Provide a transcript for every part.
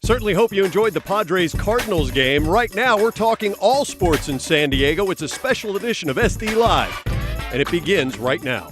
Certainly hope you enjoyed the Padres-Cardinals game. Right now, we're talking all sports in San Diego. It's a special edition of SD Live, and it begins right now.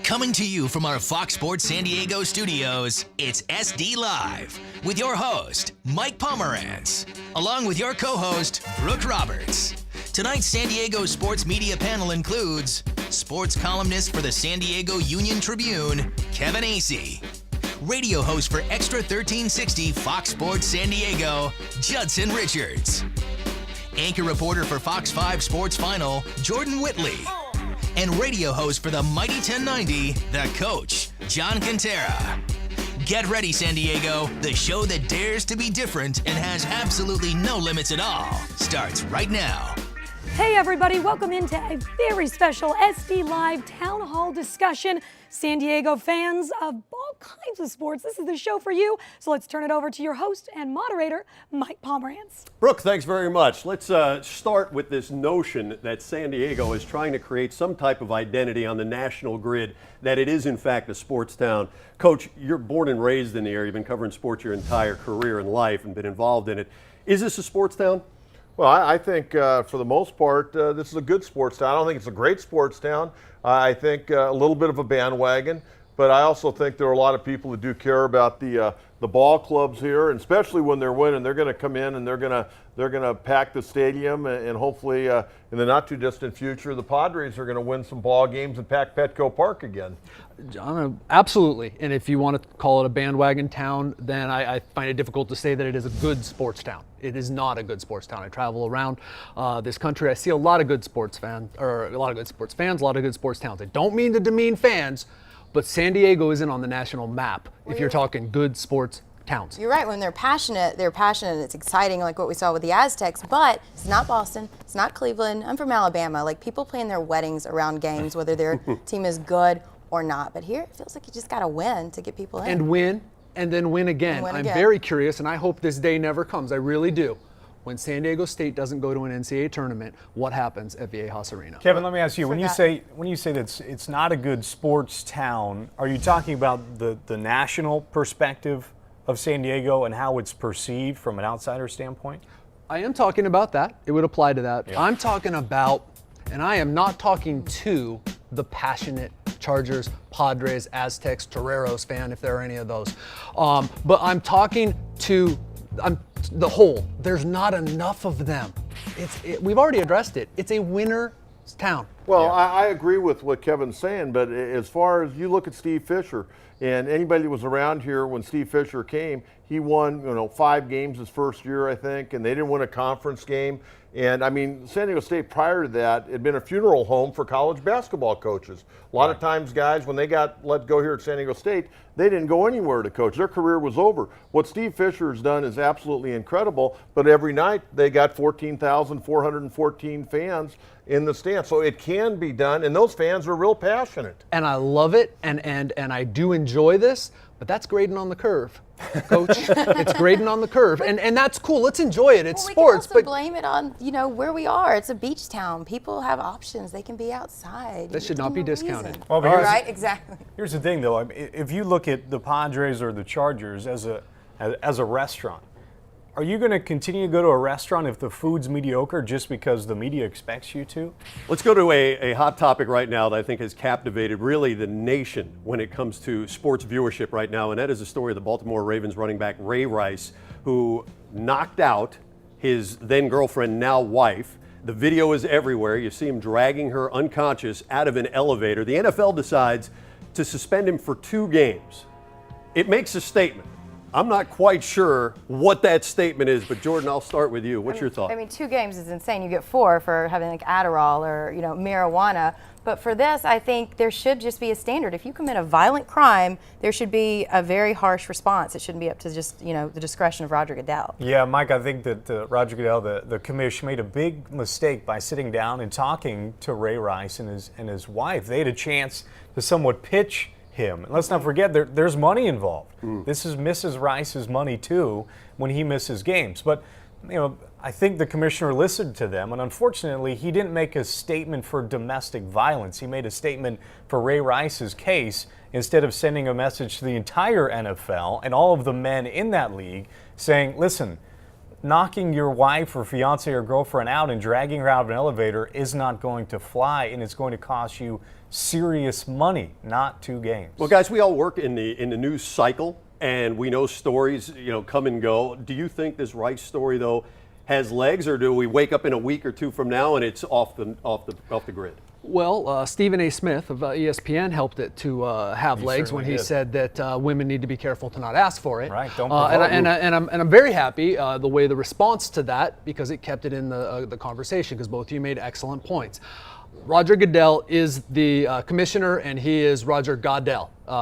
Coming to you from our Fox Sports San Diego studios, it's SD Live with your host, Mike Pomerantz, along with your co-host, Brooke Roberts. Tonight's San Diego sports media panel includes sports columnist for the San Diego Union Tribune, Kevin Acey, radio host for Extra 1360 Fox Sports San Diego, Judson Richards, anchor reporter for Fox 5 Sports Final, Jordan Whitley, and radio host for the Mighty 1090, The Coach, John Quintera. Get ready, San Diego. The show that dares to be different and has absolutely no limits at all starts right now. Hey everybody, welcome into a very special SD Live Town Hall discussion. San Diego fans of all kinds of sports, this is the show for you. So let's turn it over to your host and moderator, Mike Pomerantz. Brooke, thanks very much. Let's start with this notion that San Diego is trying to create some type of identity on the national grid, that it is in fact a sports town. Coach, you're born and raised in the area. You've been covering sports your entire career and life and been involved in it. Is this a sports town? Well, I think for the most part, this is a good sports town. I don't think it's a great sports town. I think a little bit of a bandwagon, but I also think there are a lot of people that do care about the ball clubs here, and especially when they're winning. They're going to come in and they're going to pack the stadium, and hopefully in the not too distant future, the Padres are going to win some ball games and pack Petco Park again. John, absolutely. And if you want to call it a bandwagon town, then I find it difficult to say that it is a good sports town. It is not a good sports town. I travel around this country. I see a lot of good sports fans, a lot of good sports towns. I don't mean to demean fans, but San Diego isn't on the national map if you're talking good sports towns. You're right. When they're passionate and it's exciting, like what we saw with the Aztecs, but it's not Boston, it's not Cleveland. I'm from Alabama. Like, people plan their weddings around games, whether their team is good or not. But here, it feels like you just got to win to get people in. And win, and then win again. I'm very curious, and I hope this day never comes. I really do. When San Diego State doesn't go to an NCAA tournament, what happens at Viejas Arena? Kevin, let me ask you, when you say that it's not a good sports town, are you talking about the national perspective of San Diego and how it's perceived from an outsider standpoint? I am talking about that. It would apply to that. Yeah. I'm talking about, and I am not talking to the passionate Chargers, Padres, Aztecs, Toreros fan, if there are any of those. But I'm talking to the whole. There's not enough of them. We've already addressed it. It's a winner's town. Well, I agree with what Kevin's saying, but as far as you look at Steve Fisher, and anybody that was around here when Steve Fisher came, he won 5 games his first year, I think, and they didn't win a conference game. And I mean, San Diego State prior to that had been a funeral home for college basketball coaches. A lot of times guys, when they got let go here at San Diego State, they didn't go anywhere to coach. Their career was over. What Steve Fisher has done is absolutely incredible, but every night they got 14,414 fans in the stands. So it can be done, and those fans are real passionate. And I love it, and I do enjoy this, but that's grading on the curve, Coach. It's grading on the curve, and that's cool. Let's enjoy it. It's sports. We can also blame it on, where we are. It's a beach town. People have options. They can be outside. That should not be discounted. Well, right, exactly. Here's the thing, though. I mean, if you look at the Padres or the Chargers as a restaurant, are you going to continue to go to a restaurant if the food's mediocre just because the media expects you to? Let's go to a hot topic right now that I think has captivated really the nation when it comes to sports viewership right now, and that is the story of the Baltimore Ravens running back Ray Rice, who knocked out his then girlfriend, now wife. The video is everywhere. You see him dragging her unconscious out of an elevator. The NFL decides to suspend him for 2 games. It makes a statement. I'm not quite sure what that statement is, but Jordan, I'll start with you. What's your thought? I mean, 2 games is insane. You get 4 for having like Adderall or marijuana. But for this, I think there should just be a standard. If you commit a violent crime, there should be a very harsh response. It shouldn't be up to just the discretion of Roger Goodell. Yeah, Mike, I think that Roger Goodell, the commission, made a big mistake by sitting down and talking to Ray Rice and his wife. They had a chance to somewhat pitch him. And let's not forget, there's money involved. This is Mrs. Rice's money too when he misses games. But I think the commissioner listened to them, and unfortunately, he didn't make a statement for domestic violence. He made a statement for Ray Rice's case instead of sending a message to the entire NFL and all of the men in that league saying, listen, knocking your wife or fiance or girlfriend out and dragging her out of an elevator is not going to fly, and it's going to cost you serious money, not 2 games. Well, guys, we all work in the news cycle, and we know stories, come and go. Do you think this Rice story, though, has legs, or do we wake up in a week or 2 from now and it's off the grid? Well, Stephen A. Smith of ESPN helped it to have legs when he said that women need to be careful to not ask for it. Right, don't and I'm very happy the way the response to that, because it kept it in the conversation, because both of you made excellent points. Roger Goodell is the commissioner, and he is Roger Goodell. He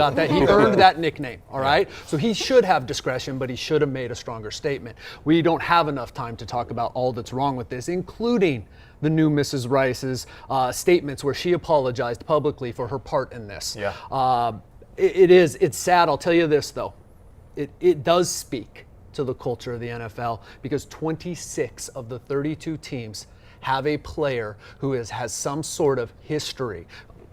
earned that nickname, all right? So he should have discretion, but he should have made a stronger statement. We don't have enough time to talk about all that's wrong with this, including the new Mrs. Rice's statements where she apologized publicly for her part in this. Yeah. It's sad. I'll tell you this, though. It does speak to the culture of the NFL, because 26 of the 32 teams have a player who has some sort of history,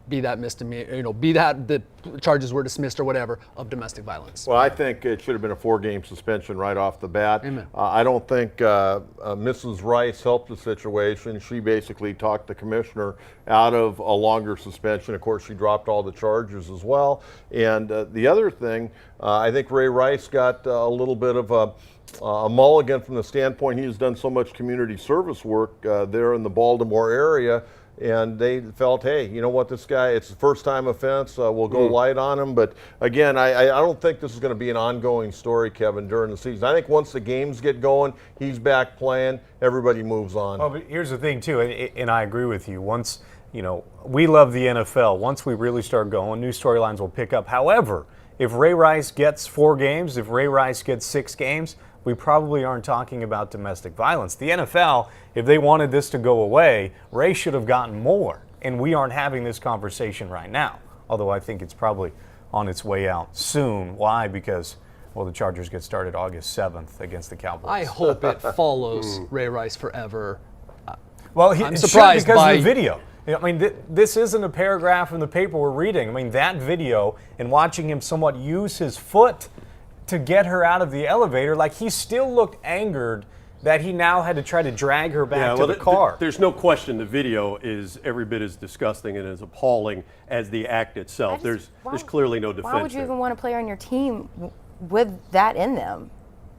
be that misdemeanor, be that the charges were dismissed or whatever, of domestic violence. Well, I think it should have been a 4-game suspension right off the bat. Amen. I don't think Mrs. Rice helped the situation. She basically talked the commissioner out of a longer suspension. Of course, she dropped all the charges as well. And the other thing, I think Ray Rice got a little bit of a mulligan from the standpoint he has done so much community service work there in the Baltimore area, and they felt, hey, you know what, this guy, it's a first-time offense, we'll go light on him. But again, I don't think this is going to be an ongoing story, Kevin, during the season. I think once the games get going, he's back playing, everybody moves on. Oh, but here's the thing, too, and I agree with you. Once, we love the NFL. Once we really start going, new storylines will pick up. However, if Ray Rice gets 4 games, if Ray Rice gets 6 games, we probably aren't talking about domestic violence. The NFL, if they wanted this to go away, Ray should have gotten more, and we aren't having this conversation right now, although I think it's probably on its way out soon. Why? Because, the Chargers get started August 7th against the Cowboys. I hope it follows Ray Rice forever. Well, I'm surprised because by of the video. I mean, this isn't a paragraph in the paper we're reading. I mean, that video and watching him somewhat use his foot to get her out of the elevator, like he still looked angered that he now had to try to drag her back to the car. There's no question the video is every bit as disgusting and as appalling as the act itself. There's clearly no defense. Why would you even want a player on your team with that in them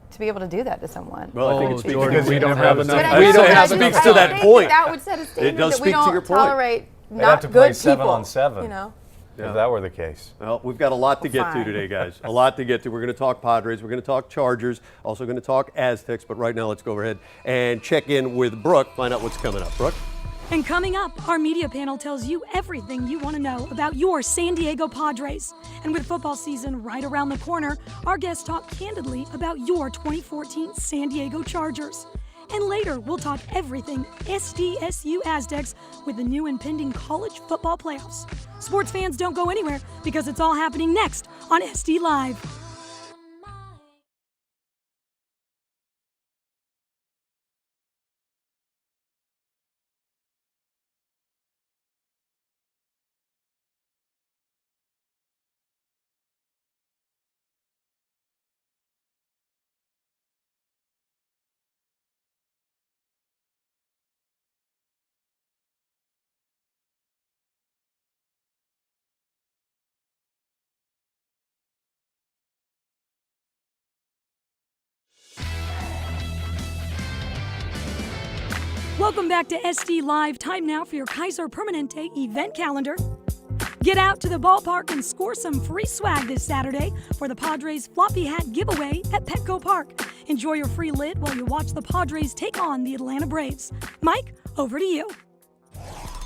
to be able to do that to someone? Well, I think it speaks Jordan, to we don't have enough. It speaks to that point. That would set a standard It does that we speak to don't your point. tolerate They'd have to not play good 7-on-7. people. If that were the case. Well, we've got a lot to get to Fine. today, guys. A lot to get to. We're going to talk Padres. We're going to talk Chargers. Also going to talk Aztecs. But right now, let's go ahead and check in with Brooke, find out what's coming up. Brooke? And coming up, our media panel tells you everything you want to know about your San Diego Padres. And with football season right around the corner, our guests talk candidly about your 2014 San Diego Chargers. And later, we'll talk everything SDSU Aztecs with the new impending college football playoffs. Sports fans, don't go anywhere, because it's all happening next on SD Live. Welcome back to SD Live. Time now for your Kaiser Permanente event calendar. Get out to the ballpark and score some free swag this Saturday for the Padres floppy hat giveaway at Petco Park. Enjoy your free lid while you watch the Padres take on the Atlanta Braves. Mike, over to you.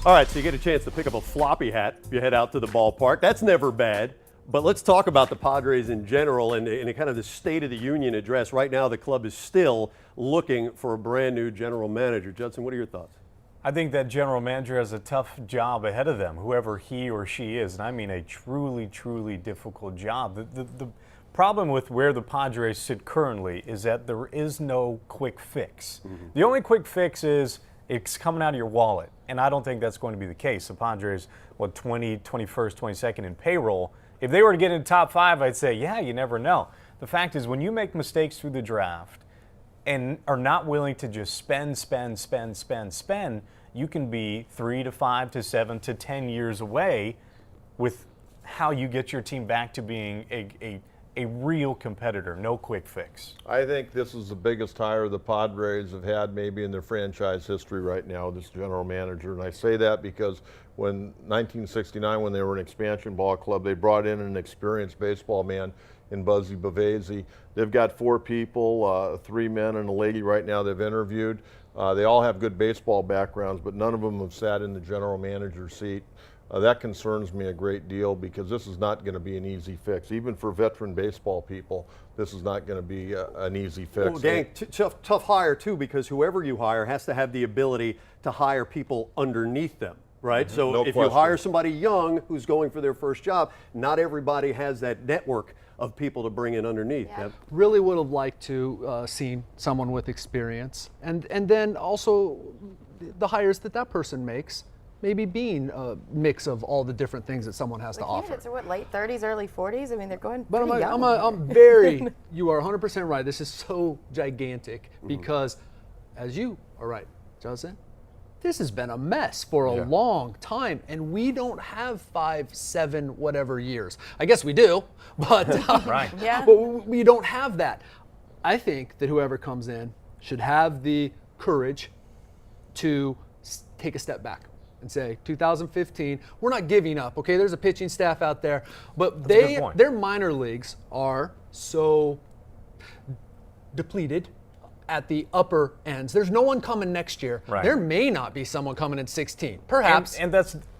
All right, so you get a chance to pick up a floppy hat if you head out to the ballpark. That's never bad. But let's talk about the Padres in general and in kind of the State of the Union address. Right now, the club is still looking for a brand new general manager. Judson, what are your thoughts? I think that general manager has a tough job ahead of them, whoever he or she is, and I mean a truly, truly difficult job. The problem with where the Padres sit currently is that there is no quick fix. The only quick fix is it's coming out of your wallet, and I don't think that's going to be the case. The Padres, 21st, 22nd in payroll. If they were to get in the top 5, I'd say, yeah, you never know. The fact is, when you make mistakes through the draft and are not willing to just spend, you can be 3 to 5 to 7 to 10 years away with how you get your team back to being a real competitor, no quick fix. I think this is the biggest hire the Padres have had maybe in their franchise history right now, this general manager. And I say that because when 1969, when they were an expansion ball club, they brought in an experienced baseball man in Buzzy Bavasi. They've got 4 people, 3 men and a lady right now they've interviewed. They all have good baseball backgrounds, but none of them have sat in the general manager seat. That concerns me a great deal because this is not going to be an easy fix. Even for veteran baseball people, this is not going to be an easy fix. Well, dang, tough hire too, because whoever you hire has to have the ability to hire people underneath them, right? So No if question. you hire somebody young who's going for their first job, not everybody has that network of people to bring in underneath. Yeah. Really would have liked to seen someone with experience, and then also the hires that person makes. Maybe being a mix of all the different things that someone has The to offer. candidates are what, late 30s, early 40s? I mean, they're going But pretty young. I'm very, you are 100% right. This is so gigantic because, as you are right, Justin, this has been a mess for a long time, and we don't have 5, 7, whatever years. I guess we do, but, Right. Yeah. but we don't have that. I think that whoever comes in should have the courage to take a step back and say, 2015, we're not giving up, okay? There's a pitching staff out there, but That's a good point. their minor leagues are so depleted at the upper ends. There's no one coming next year. Right. There may not be someone coming in 16, perhaps. And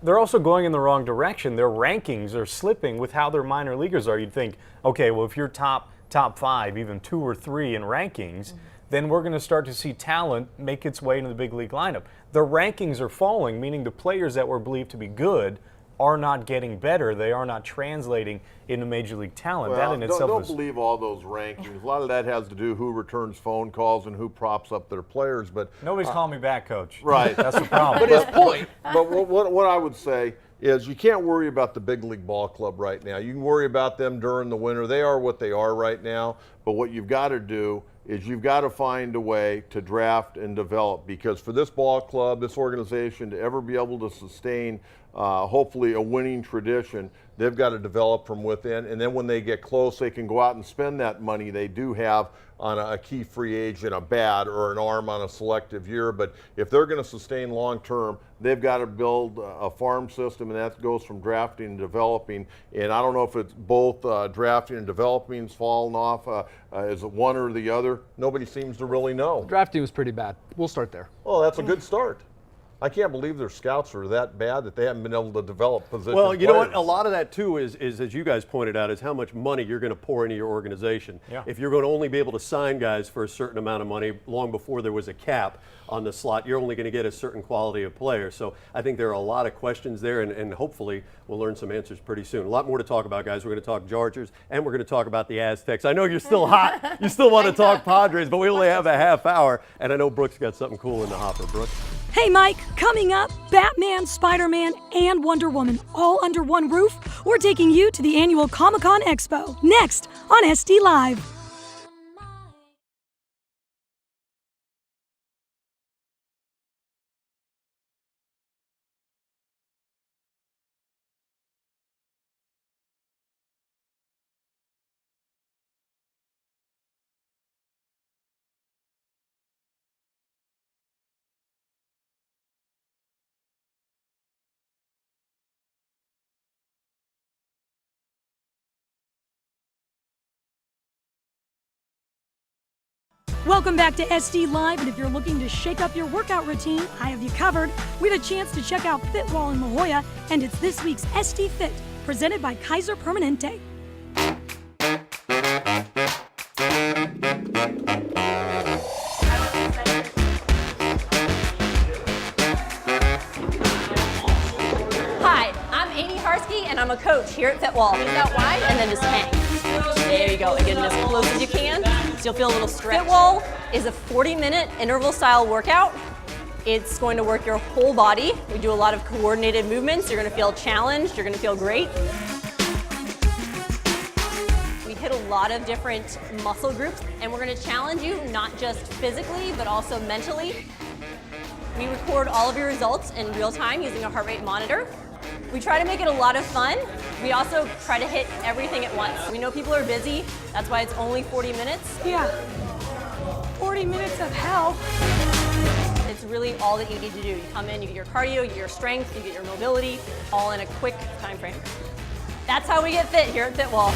they're also going in the wrong direction. Their rankings are slipping with how their minor leaguers are. You'd think, okay, well, if you're top 5, even 2 or 3 in rankings, then we're going to start to see talent make its way into the big league lineup. The rankings are falling, meaning the players that were believed to be good are not getting better. They are not translating into major league talent. Well, that in itself don't is believe all those rankings. A lot of that has to do who returns phone calls and who props up their players. But nobody's calling me back, Coach. Right. That's the problem. But his point, But what I would say is you can't worry about the big league ball club right now. You can worry about them during the winter. They are what they are right now. But what you've got to do is you've got to find a way to draft and develop, because for this ball club, this organization to ever be able to sustain hopefully a winning tradition, they've got to develop from within. And then when they get close, they can go out and spend that money they do have on a key free agent, a bat or an arm on a selective year. But if they're going to sustain long term, they've got to build a farm system, and that goes from drafting and developing. And I don't know if it's both drafting and developing's fallen off. Is it one or the other? Nobody seems to really know. drafting was pretty bad. We'll start there. Well, that's a good start. I can't believe their scouts are that bad that they haven't been able to develop position Well, you know what? players. A lot of that too is, as you guys pointed out, is how much money you're going to pour into your organization. Yeah. If you're going to only be able to sign guys for a certain amount of money, long before there was a cap on the slot, you're only going to get a certain quality of player. So I think there are a lot of questions there, and hopefully we'll learn some answers pretty soon. A lot more to talk about, guys. We're going to talk Chargers, and we're going to talk about the Aztecs. I know you're still hot. You still want to talk Padres, but we only have a half hour, and I know Brooks got something cool in the hopper. Brooks? Hey, Mike, coming up, Batman, Spider-Man, and Wonder Woman all under one roof. We're taking you to the annual Comic-Con Expo next on SD Live. Welcome back to SD Live, and if you're looking to shake up your workout routine, I have you covered. We had a chance to check out Fitwall in La Jolla, and it's this week's SD Fit, presented by Kaiser Permanente. I'm a coach here at Fitwall. Squeeze out wide and then just hang. There you go. And get it as close as you can, so you'll feel a little stretch. Fitwall is a 40-minute interval-style workout. It's going to work your whole body. We do a lot of coordinated movements. You're going to feel challenged. You're going to feel great. We hit a lot of different muscle groups, and we're going to challenge you not just physically, but also mentally. We record all of your results in real time using a heart rate monitor. We try to make it a lot of fun. We also try to hit everything at once. We know people are busy. That's why it's only 40 minutes. Yeah. 40 minutes of hell. It's really all that you need to do. You come in, you get your cardio, you get your strength, you get your mobility, all in a quick time frame. That's how we get fit here at Fitwall.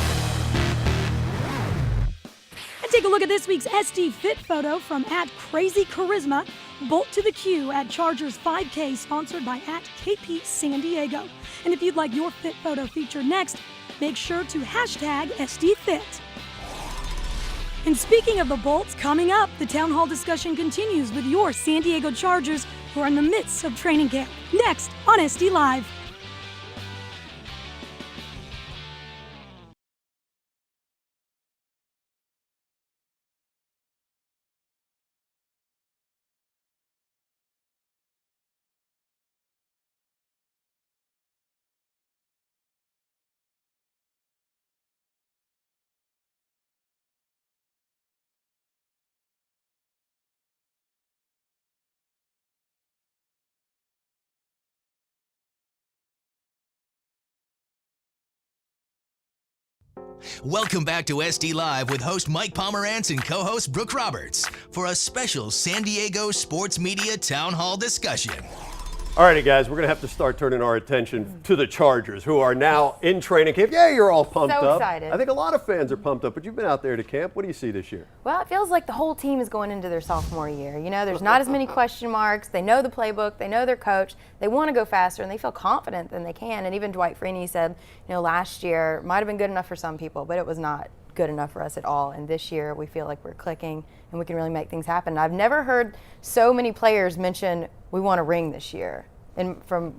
And take a look at this week's SD Fit photo from @CrazyCharisma. Bolt to the queue at Chargers 5K, sponsored by @KP San Diego. And if you'd like your fit photo featured next, make sure to hashtag SDFit. And speaking of the Bolts, coming up, the town hall discussion continues with your San Diego Chargers, who are in the midst of training camp. Next on SD Live. Welcome back to SD Live with host Mike Pomerantz and co-host Brooke Roberts for a special San Diego sports media town hall discussion. All righty, guys, we're going to have to start turning our attention to the Chargers, who are now in training camp. Yeah, you're all pumped So up. excited. I think a lot of fans are pumped up, but you've been out there to camp. What do you see this year? Well, it feels like the whole team is going into their sophomore year. You know, there's not as many question marks. They know the playbook. They know their coach. They want to go faster, and they feel confident than they can. And even Dwight Freeney said, you know, last year might have been good enough for some people, but it was not good enough for us at all. And this year we feel like we're clicking and we can really make things happen. And I've never heard so many players mention we want a ring this year. And from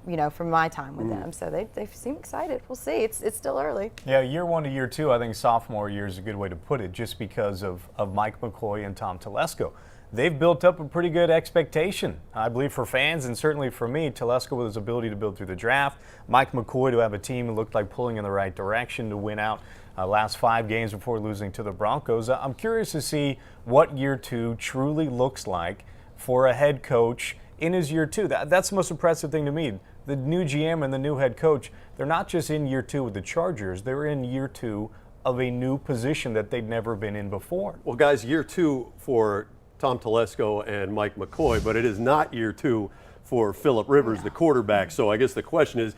my time with them, so they seem excited. We'll see. It's still early. Yeah, year one to year two, I think sophomore year is a good way to put it, just because of Mike McCoy and Tom Telesco. They've built up a pretty good expectation, I believe, for fans and certainly for me. Telesco with his ability to build through the draft, Mike McCoy to have a team that looked like pulling in the right direction to win out last 5 games before losing to the Broncos. I'm curious to see what year two truly looks like for a head coach in his year two. That's the most impressive thing to me. The new GM and the new head coach, they're not just in year two with the Chargers, they're in year two of a new position that they'd never been in before. Well, guys, year two for Tom Telesco and Mike McCoy, but it is not year two for Phillip Rivers, the quarterback. So I guess the question is,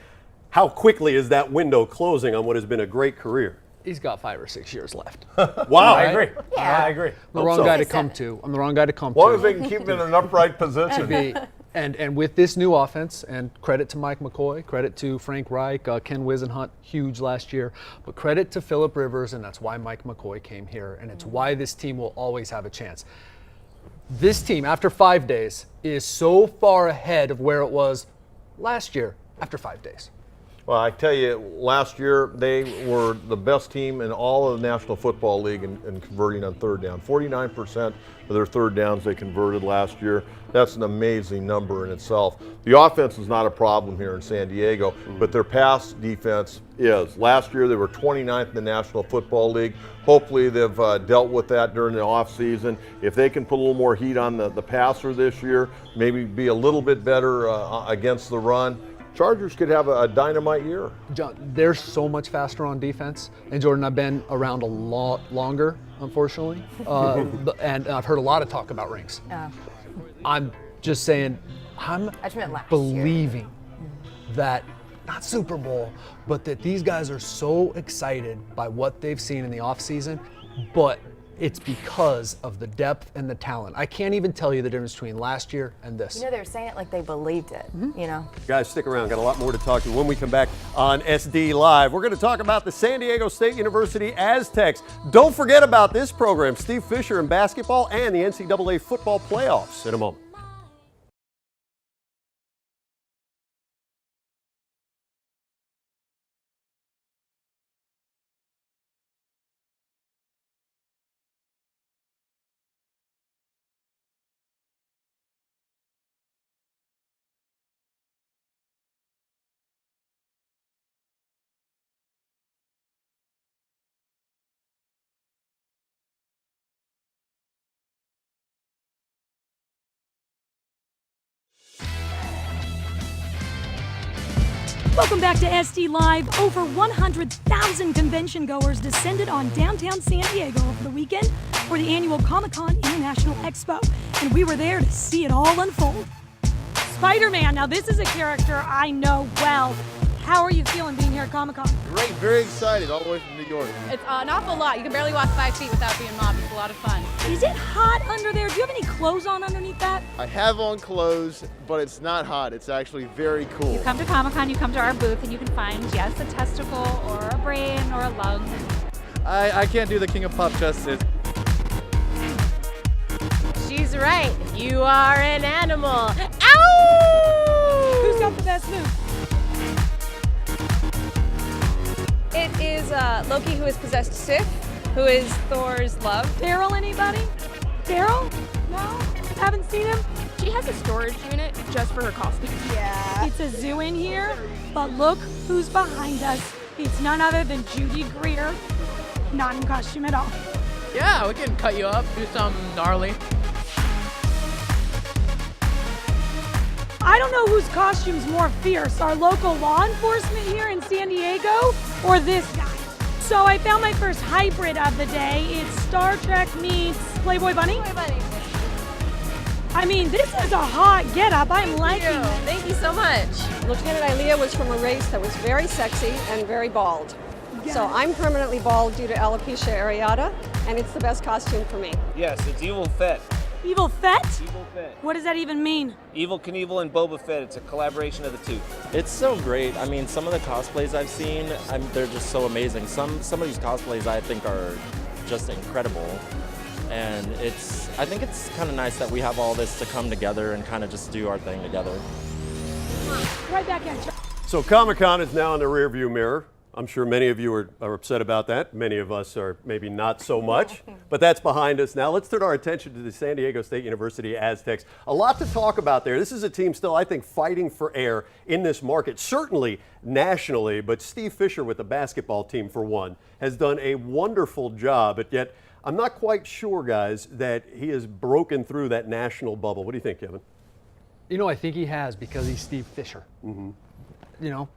how quickly is that window closing on what has been a great career? He's got 5 or 6 years left. Wow. I agree. Yeah. I agree. I'm the wrong guy to come to. I'm the wrong guy to come As long as to. they can keep him in an upright position. And with this new offense, and credit to Mike McCoy, credit to Frank Reich, Ken Wisenhunt, huge last year, but credit to Phillip Rivers, and that's why Mike McCoy came here, and it's why this team will always have a chance. This team, after 5 days, is so far ahead of where it was last year after 5 days. Well, I tell you, last year they were the best team in all of the National Football League in converting on third down. 49% of their third downs they converted last year. That's an amazing number in itself. The offense is not a problem here in San Diego, but their pass defense is. Last year they were 29th in the National Football League. Hopefully they've dealt with that during the offseason. If they can put a little more heat on the passer this year, maybe be a little bit better against the run, Chargers could have a dynamite year. John, they're so much faster on defense. And Jordan, I've been around a lot longer, unfortunately. And I've heard a lot of talk about rings. I'm just saying, I'm I just meant last believing that, not Super Bowl, but that these guys are so excited by what they've seen in the offseason, but it's because of the depth and the talent. I can't even tell you the difference between last year and this. You know, they were saying it like they believed it, you know. Guys, stick around. Got a lot more to talk to when we come back on SD Live. We're going to talk about the San Diego State University Aztecs. Don't forget about this program, Steve Fisher in basketball and the NCAA football playoffs in a moment. Welcome back to SD Live. Over 100,000 convention goers descended on downtown San Diego over the weekend for the annual Comic-Con International Expo, and we were there to see it all unfold. Spider-Man, now this is a character I know well. How are you feeling being here at Comic-Con? Great, very excited, all the way from New York. It's an awful lot. You can barely walk 5 feet without being mobbed. It's a lot of fun. Is it hot under there? Do you have any clothes on underneath that? I have on clothes, but it's not hot. It's actually very cool. You come to Comic-Con, you come to our booth, and you can find, yes, a testicle or a brain or a lung. I can't do the King of Pop justice. She's right. You are an animal. Ow! Who's got the best move? It is Loki, who has possessed Sif, who is Thor's love. Daryl, anybody? Daryl? No? Haven't seen him? She has a storage unit just for her costumes. Yeah. It's a zoo in here, but look who's behind us. It's none other than Judy Greer. Not in costume at all. Yeah, we can cut you up, do something gnarly. I don't know whose costume's more fierce, our local law enforcement here in San Diego or this guy. So I found my first hybrid of the day. It's Star Trek meets Playboy Bunny. Playboy Bunny. I mean, this is a hot getup. I'm liking it. Thank you so much. Lieutenant Ilea was from a race that was very sexy and very bald. So I'm permanently bald due to alopecia areata, and it's the best costume for me. Yes, it's Evil Fett. Evil Fett? Evil Fett. What does that even mean? Evil Knievel and Boba Fett. It's a collaboration of the two. It's so great. I mean, some of the cosplays I've seen, they're just so amazing. Some of these cosplays I think are just incredible. And I think it's kind of nice that we have all this to come together and kind of just do our thing together. Right back at you. So Comic-Con is now in the rearview mirror. I'm sure many of you are upset about that. Many of us are maybe not so much, but that's behind us now. Let's turn our attention to the San Diego State University Aztecs. A lot to talk about there. This is a team still, I think, fighting for air in this market, certainly nationally, but Steve Fisher with the basketball team, for one, has done a wonderful job, but yet I'm not quite sure, guys, that he has broken through that national bubble. What do you think, Kevin? You know, I think he has because he's Steve Fisher. Mm-hmm. You know,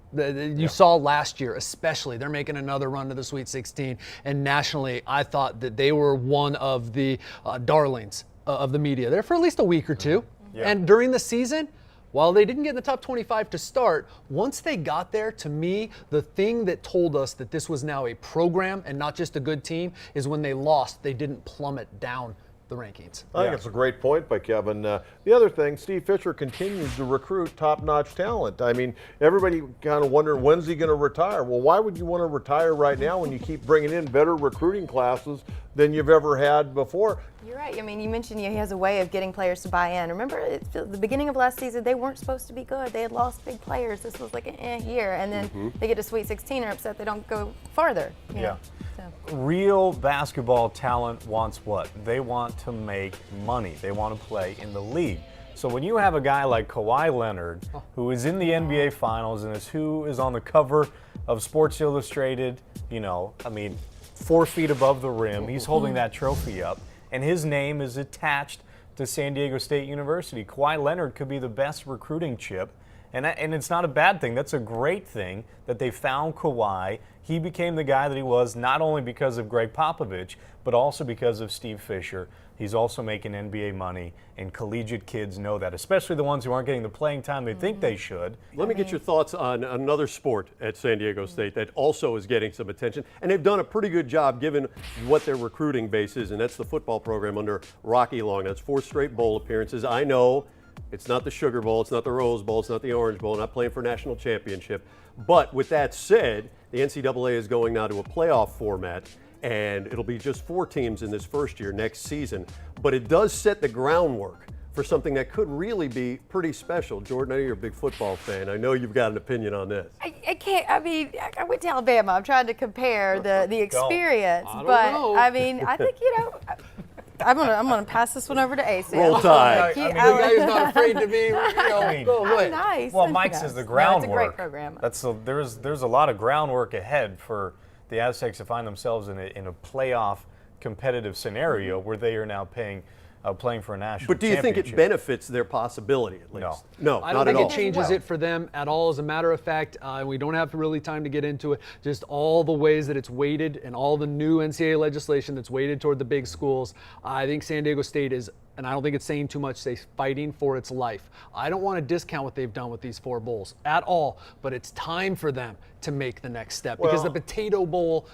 you saw last year, especially, they're making another run to the Sweet 16. And nationally, I thought that they were one of the darlings of the media there for at least a week or two. Yeah. And during the season, while they didn't get in the top 25 to start, once they got there, to me, the thing that told us that this was now a program and not just a good team is when they lost, they didn't plummet down the rankings. I think it's a great point by Kevin. The other thing, Steve Fisher continues to recruit top-notch talent. I mean, everybody kind of wondering, when's he going to retire? Well, why would you want to retire right now when you keep bringing in better recruiting classes than you've ever had before? You're right. I mean, you mentioned he has a way of getting players to buy in. Remember, at the beginning of last season, they weren't supposed to be good. They had lost big players. This was like an year. And then they get to Sweet 16 and are upset they don't go farther. You know? So. Real basketball talent wants what? They want to make money. They want to play in the league. So when you have a guy like Kawhi Leonard, who is in the NBA Finals and who is on the cover of Sports Illustrated, you know, I mean, 4 feet above the rim, he's holding that trophy up, and his name is attached to San Diego State University. Kawhi Leonard could be the best recruiting chip, and it's not a bad thing. That's a great thing that they found Kawhi. He became the guy that he was not only because of Greg Popovich, but also because of Steve Fisher. He's also making NBA money, and collegiate kids know that, especially the ones who aren't getting the playing time they think they should. Let me get your thoughts on another sport at San Diego State that also is getting some attention, and they've done a pretty good job given what their recruiting base is, and that's the football program under Rocky Long. That's 4 straight bowl appearances. I know it's not the Sugar Bowl, it's not the Rose Bowl, it's not the Orange Bowl, not playing for national championship. But with that said, the NCAA is going now to a playoff format, and it'll be just 4 teams in this first year next season. But it does set the groundwork for something that could really be pretty special. Jordan, I know you're a big football fan. I know you've got an opinion on this. I can't. I mean, I went to Alabama. I'm trying to compare the experience, I mean, I think I'm gonna pass this one over to Ace. Roll Tide. I mean, the guy who's not afraid to be, nice. Well, Mike says the groundwork. No, it's a great program. There's a lot of groundwork ahead for the Aztecs to find themselves in a playoff competitive scenario where they are now paying playing for a national But do you think it championship. benefits their possibility at least? No, I not don't at think all. it changes it for them at all. As a matter of fact, we don't have really time to get into it. Just all the ways that it's weighted and all the new NCAA legislation that's weighted toward the big schools. I think San Diego State is, and I don't think it's saying too much, say fighting for its life. I don't want to discount what they've done with these 4 bowls at all, but it's time for them to make the next step because the Potato Bowl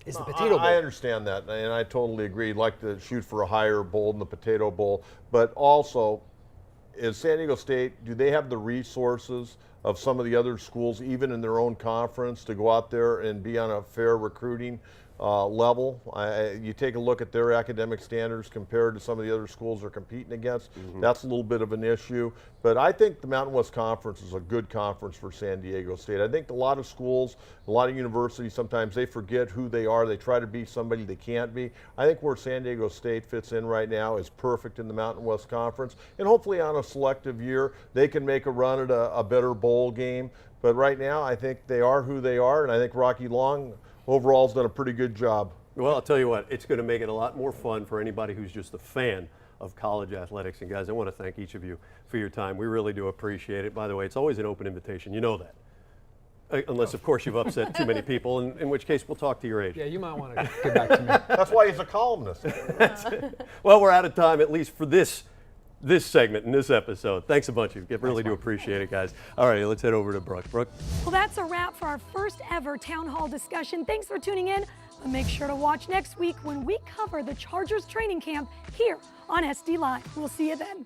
is the Potato Bowl. I understand that, and I totally agree. You'd like to shoot for a higher bowl than the Potato Bowl, but also, is San Diego State, do they have the resources of some of the other schools, even in their own conference, to go out there and be on a fair recruiting level? You take a look at their academic standards compared to some of the other schools they're competing against. That's a little bit of an issue. But I think the Mountain West Conference is a good conference for San Diego State. I think a lot of schools, a lot of universities, sometimes they forget who they are. They try to be somebody they can't be. I think where San Diego State fits in right now is perfect in the Mountain West Conference. And hopefully on a selective year, they can make a run at a better bowl game. But right now, I think they are who they are, and I think Rocky Long overall has done a pretty good job. Well, I'll tell you what, it's going to make it a lot more fun for anybody who's just a fan of college athletics. And guys, I want to thank each of you for your time. We really do appreciate it. By the way, it's always an open invitation. You know that. Unless, of course, you've upset too many people, in which case we'll talk to your age. Yeah, you might want to get back to me. That's why he's a columnist. Well, we're out of time, at least for this segment in this episode. Thanks a bunch. You really do appreciate it, guys. All right, let's head over to Brooke. Brooke? Well, that's a wrap for our first ever town hall discussion. Thanks for tuning in. But make sure to watch next week when we cover the Chargers training camp here on SD Live. We'll see you then.